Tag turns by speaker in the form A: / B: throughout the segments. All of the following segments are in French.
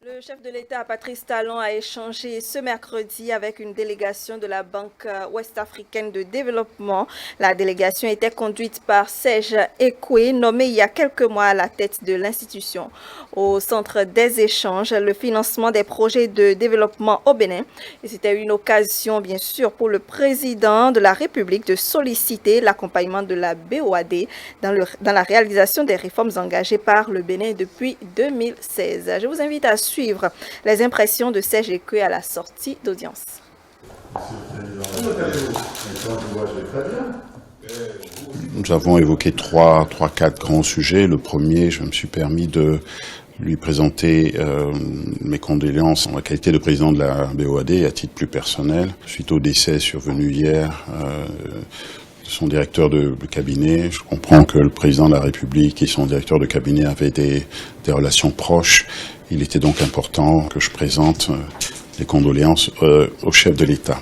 A: Le chef de l'État, Patrice Talon, a échangé ce mercredi avec une délégation de la Banque ouest-africaine de développement. La délégation était conduite par Serge Ekwe, nommé il y a quelques mois à la tête de l'institution. Au centre des échanges, le financement des projets de développement au Bénin. Et c'était une occasion, bien sûr, pour le président de la République de solliciter l'accompagnement de la BOAD dans la réalisation des réformes engagées par le Bénin depuis 2016. Je vous invite à suivre les impressions de Serge Ekwe à la sortie d'audience.
B: Nous avons évoqué quatre grands sujets. Le premier, je me suis permis de lui présenter mes condoléances en la qualité de président de la BOAD à titre plus personnel, suite au décès survenu hier de son directeur de cabinet. Je comprends que le président de la République et son directeur de cabinet avaient des relations proches. Il était donc important que je présente les condoléances au chef de l'État.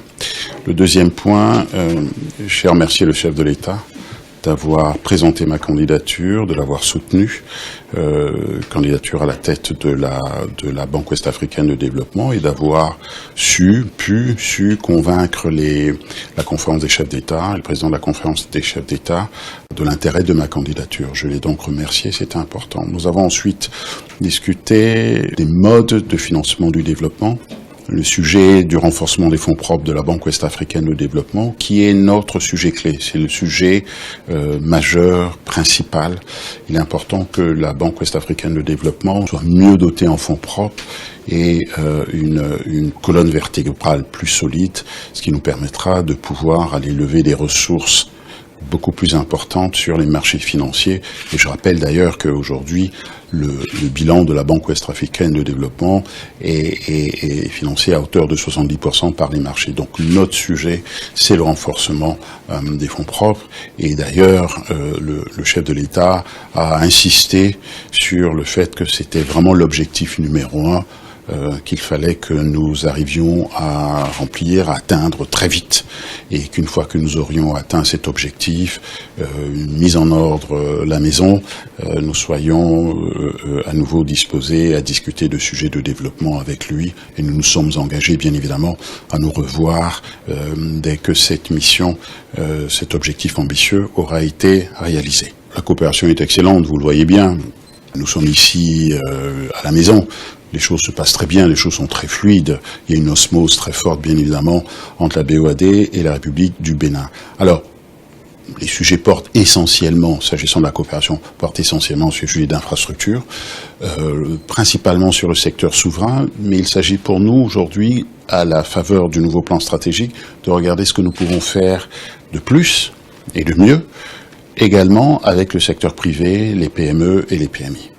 B: Le deuxième point, j'ai remercié le chef de l'État d'avoir présenté ma candidature, de l'avoir soutenue, candidature à la tête de la Banque ouest-africaine de développement, et d'avoir pu convaincre la conférence des chefs d'État, le président de la conférence des chefs d'État, de l'intérêt de ma candidature. Je l'ai donc remercié, c'était important. Nous avons ensuite discuté des modes de financement du développement, le sujet du renforcement des fonds propres de la Banque ouest-africaine de développement, qui est notre sujet clé. C'est le sujet majeur, principal. Il est important que la Banque ouest-africaine de développement soit mieux dotée en fonds propres et une colonne vertébrale plus solide, ce qui nous permettra de pouvoir aller lever des ressources beaucoup plus importantes sur les marchés financiers. Et je rappelle d'ailleurs qu'aujourd'hui, le bilan de la Banque ouest-africaine de développement est financé à hauteur de 70% par les marchés. Donc notre sujet, c'est le renforcement des fonds propres. Et d'ailleurs, le chef de l'État a insisté sur le fait que c'était vraiment l'objectif numéro un qu'il fallait que nous arrivions à remplir, à atteindre très vite, et qu'une fois que nous aurions atteint cet objectif, mis en ordre la maison, nous soyons à nouveau disposés à discuter de sujets de développement avec lui, et nous nous sommes engagés bien évidemment à nous revoir dès que cette mission, cet objectif ambitieux aura été réalisé. La coopération est excellente, vous le voyez bien. Nous sommes ici à la maison. Les choses se passent très bien, les choses sont très fluides. Il y a une osmose très forte, bien évidemment, entre la BOAD et la République du Bénin. Alors, les sujets portent essentiellement, s'agissant de la coopération, portent essentiellement sur les sujets d'infrastructure, principalement sur le secteur souverain, mais il s'agit pour nous aujourd'hui, à la faveur du nouveau plan stratégique, de regarder ce que nous pouvons faire de plus et de mieux, également avec le secteur privé, les PME et les PMI.